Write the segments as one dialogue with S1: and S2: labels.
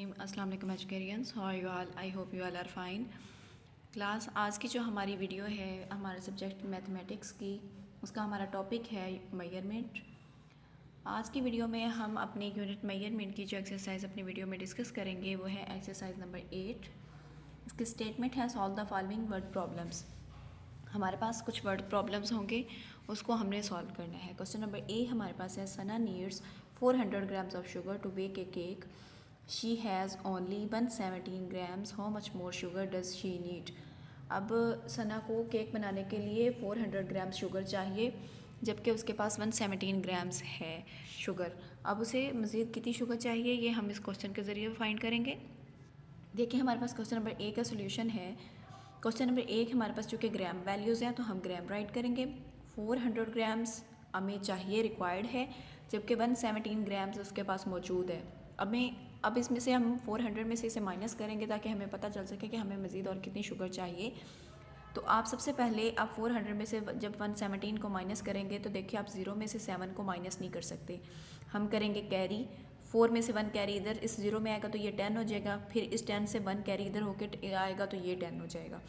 S1: Bismillahirrahmanirrahim. Assalamu alaikum vegetarians. How are you all? I hope you all are fine. Class आज की जो हमारी video है हमारे सब्जेक्ट मैथमेटिक्स की, उसका हमारा टॉपिक है मेजरमेंट। आज की वीडियो में हम अपने यूनिट मेजरमेंट की जो एक्सरसाइज अपनी वीडियो में डिस्कस करेंगे वो है एक्सरसाइज नंबर 8। इसकी स्टेटमेंट है solve the following word problems. हमारे पास कुछ वर्ड प्रॉब्लम्स होंगे, उसको हमने सॉल्व करना है। क्वेश्चन नंबर ए हमारे पास है सना needs 400 grams of sugar to bake a cake. She has only 117 grams. How much more sugar does she need? अब सना को केक बनाने के लिए 400 ग्राम शुगर चाहिए, जबकि उसके पास 117 ग्राम्स है शुगर। अब उसे मज़ीद कितनी शुगर चाहिए, ये हम इस क्वेश्चन के ज़रिए फाइंड करेंगे। देखिए हमारे पास क्वेश्चन नंबर ए का सोल्यूशन है। क्वेश्चन नंबर एक हमारे पास चूँकि ग्राम वैल्यूज़ हैं तो हम ग्राम राइट करेंगे। 400 ग्राम्स हमें चाहिए, रिक्वायर्ड है, जबकि 117 ग्राम्स उसके पास मौजूद है। अब इसमें से हम 400 में से इसे माइनस करेंगे ताकि हमें पता चल सके कि हमें मज़ीद और कितनी शुगर चाहिए। तो आप सबसे पहले आप 400 में से जब 117 को माइनस करेंगे तो देखिए आप 0 में से 7 को माइनस नहीं कर सकते। हम करेंगे कैरी, 4 में से 1 कैरी इधर इस 0 में आएगा तो ये 10 हो जाएगा, फिर इस 10 से 1 कैरी इधर होकर आएगा तो ये 10 हो जाएगा।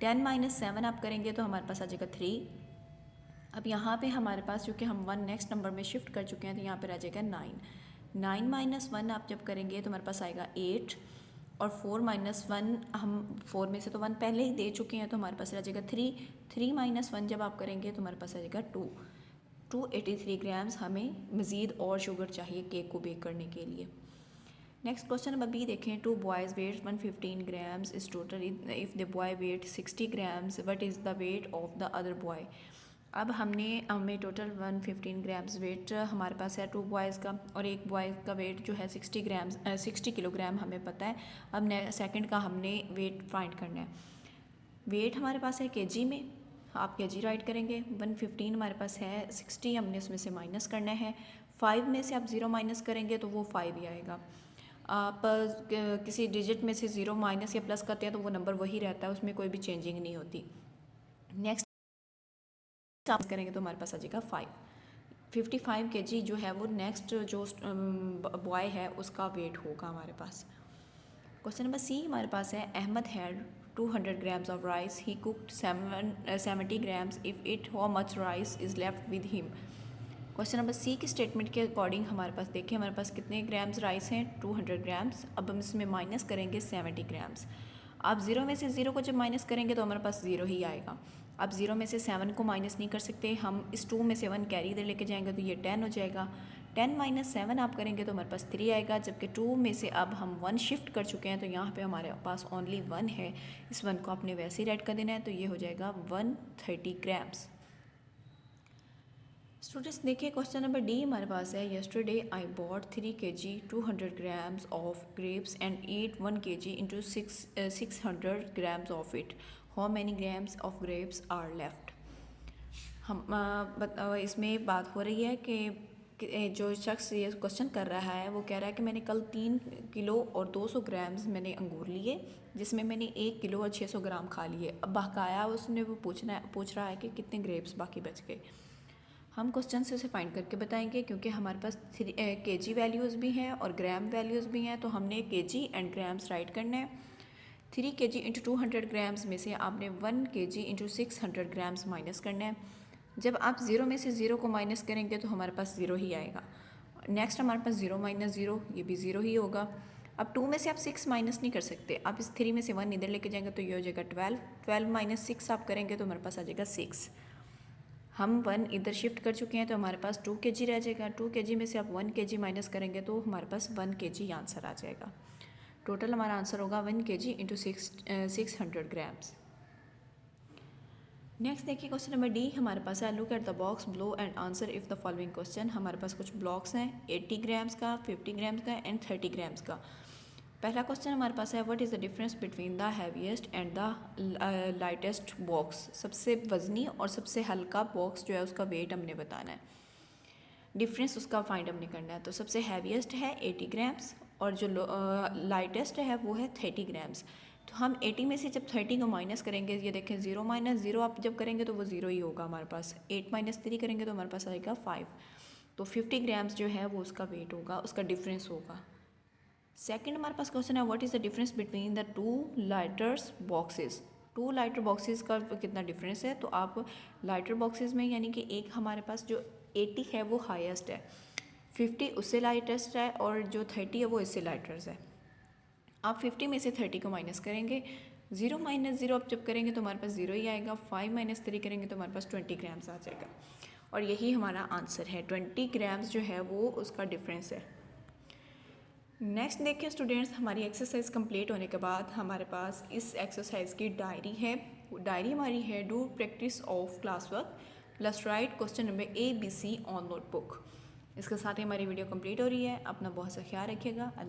S1: 10 माइनस 7 आप करेंगे तो हमारे पास आ जाएगा 3। अब यहाँ पे हमारे पास चूँकि हम 1 नेक्स्ट नंबर में शिफ्ट कर चुके हैं तो यहाँ पर आ जाएगा 9। 9 माइनस 1 आप जब करेंगे तो हमारे पास आएगा 8, और 4 माइनस 1 हम 4 में से तो 1 पहले ही दे चुके हैं तो हमारे पास रह जाएगा 3। 3 माइनस 1 जब आप करेंगे तो हमारे पास आ जाएगा 2। 283 ग्राम्स हमें मज़ीद और शुगर चाहिए केक को बेक करने के लिए। नेक्स्ट क्वेश्चन नंबर बी देखें। 2 boys weight 115 grams is total, if the boy weight 60 grams what is the weight of the other boy. अब हमें टोटल 115 ग्राम्स वेट हमारे पास है 2 बॉयज़ का, और एक बॉय का वेट जो है 60 किलोग्राम हमें पता है। अब सेकंड का हमने वेट फाइंड करना है। वेट हमारे पास है केजी में, आप केजी राइट करेंगे। 115 हमारे पास है, 60 हमने उसमें से माइनस करना है। 5 में से आप 0 माइनस करेंगे तो वो 5 ही आएगा। आप किसी डिजिट में से 0 माइनस या प्लस करते हैं तो वो नंबर वही रहता है, उसमें कोई भी चेंजिंग नहीं होती। नेक्स्ट आप करेंगे तो हमारे पास आ जाएगा 55 केजी जो है वो नेक्स्ट जो बॉय है उसका वेट होगा हमारे पास। क्वेश्चन नंबर सी हमारे पास है Ahmad had 200 grams of rice, he cooked 70 grams, if it how much rice is left with him. Question number C की स्टेटमेंट के अकॉर्डिंग हमारे पास देखिए हमारे पास कितने ग्राम्स राइस हैं, 200 ग्राम्स। अब हम इसमें माइनस करेंगे 70 ग्राम्स। आप 0 में से 0 को जब माइनस करेंगे तो हमारे पास 0 ही आएगा। आप 0 में से 7 को माइनस नहीं कर सकते, हम इस 2 में से 1 कैरी इधर लेके जाएंगे तो ये 10 हो जाएगा। 10 माइनस 7 आप करेंगे तो हमारे पास 3 आएगा, जबकि 2 में से अब हम 1 शिफ्ट कर चुके हैं तो यहाँ पे हमारे पास ओनली 1 है। इस 1 को आपने वैसे ही राइट कर देना है तो ये हो जाएगा 130 ग्राम्स। स्टूडेंट्स देखिए क्वेश्चन नंबर डी हमारे पास है yesterday I bought 3 kg 200 grams of grapes and eat 1 kg into 600 grams of it, how many grams of grapes are left. हम इसमें बात हो रही है कि जो शख्स ये क्वेश्चन कर रहा है वो कह रहा है कि मैंने कल 3 किलो और 200 ग्राम्स मैंने अंगूर लिए, जिसमें मैंने 1 किलो और 600 ग्राम खा लिए। अब बकाया उसने वो पूछ रहा है कि कितने ग्रेप्स बाकी बच गए। हम क्वेश्चन से उसे फाइंड करके बताएंगे, क्योंकि हमारे पास केजी वैल्यूज़ भी हैं और ग्राम वैल्यूज़ भी हैं, तो हमने केजी एंड ग्राम्स राइट करना है। 3 kg इंटू 200 ग्राम्स में से आपने 1 kg इंटू 600 ग्राम्स माइनस करना है। जब आप 0 में से 0 को माइनस करेंगे तो हमारे पास 0 ही आएगा। नेक्स्ट हमारे पास 0 माइनस 0, ये भी 0 ही होगा। अब 2 में से आप 6 माइनस नहीं कर सकते, आप इस 3 में से 1 इधर लेके जाएंगे तो ये हो जाएगा 12। 12 माइनस 6 आप करेंगे तो हमारे पास आ जाएगा 6। हम 1 इधर शिफ्ट कर चुके हैं तो हमारे पास 2 kg रह जाएगा। 2 kg में से आप 1 kg माइनस करेंगे तो हमारे पास 1 kg आंसर आ जाएगा। टोटल हमारा आंसर होगा 1 kg इंटू 600 ग्राम्स। नेक्स्ट देखिए क्वेश्चन नंबर डी हमारे पास है look at the box blow and answer if the following question. हमारे पास कुछ ब्लॉक्स हैं 80 ग्राम्स का, 50 ग्राम्स का एंड 30 ग्राम्स का। पहला क्वेश्चन हमारे पास है what is the difference between the heaviest and the lightest box. सबसे वज़नी और सबसे हल्का बॉक्स जो है उसका वेट हमने बताना है, डिफरेंस उसका फाइंड हमने करना है। तो सबसे हैवीएस्ट है 80 ग्राम्स और जो लाइटेस्ट है वो है 30 ग्राम्स। तो हम 80 में से जब 30 को माइनस करेंगे, ये देखें 0 माइनस 0 आप जब करेंगे तो वो 0 ही होगा हमारे पास। 8 माइनस 3 करेंगे तो हमारे पास आएगा 5। तो 50 ग्राम्स जो है वो उसका वेट होगा, उसका डिफरेंस होगा। सेकंड हमारे पास क्वेश्चन है what is the difference between the two lighters boxes. Two lighter boxes का कितना डिफरेंस है, तो आप लाइटर बॉक्सेस में यानी कि एक हमारे पास जो 80 है वो हाईएस्ट है, 50 उससे लाइटेस्ट है और जो 30 है वो इससे लाइटर्स है। आप 50 में से 30 को माइनस करेंगे, 0 माइनस 0 आप जब करेंगे तो हमारे पास 0 ही आएगा। 5 माइनस 3 करेंगे तो हमारे पास 20 ग्राम्स आ जाएगा और यही हमारा आंसर है। 20 ग्राम्स जो है वो उसका डिफरेंस है। नेक्स्ट देखिए स्टूडेंट्स, हमारी एक्सरसाइज कंप्लीट होने के बाद हमारे पास इस एक्सरसाइज की डायरी है। डायरी हमारी है do practice of class work plus right question number ABC on notebook. इसके साथ ही हमारी वीडियो कंप्लीट हो रही है। अपना बहुत सा ख्याल रखिएगा।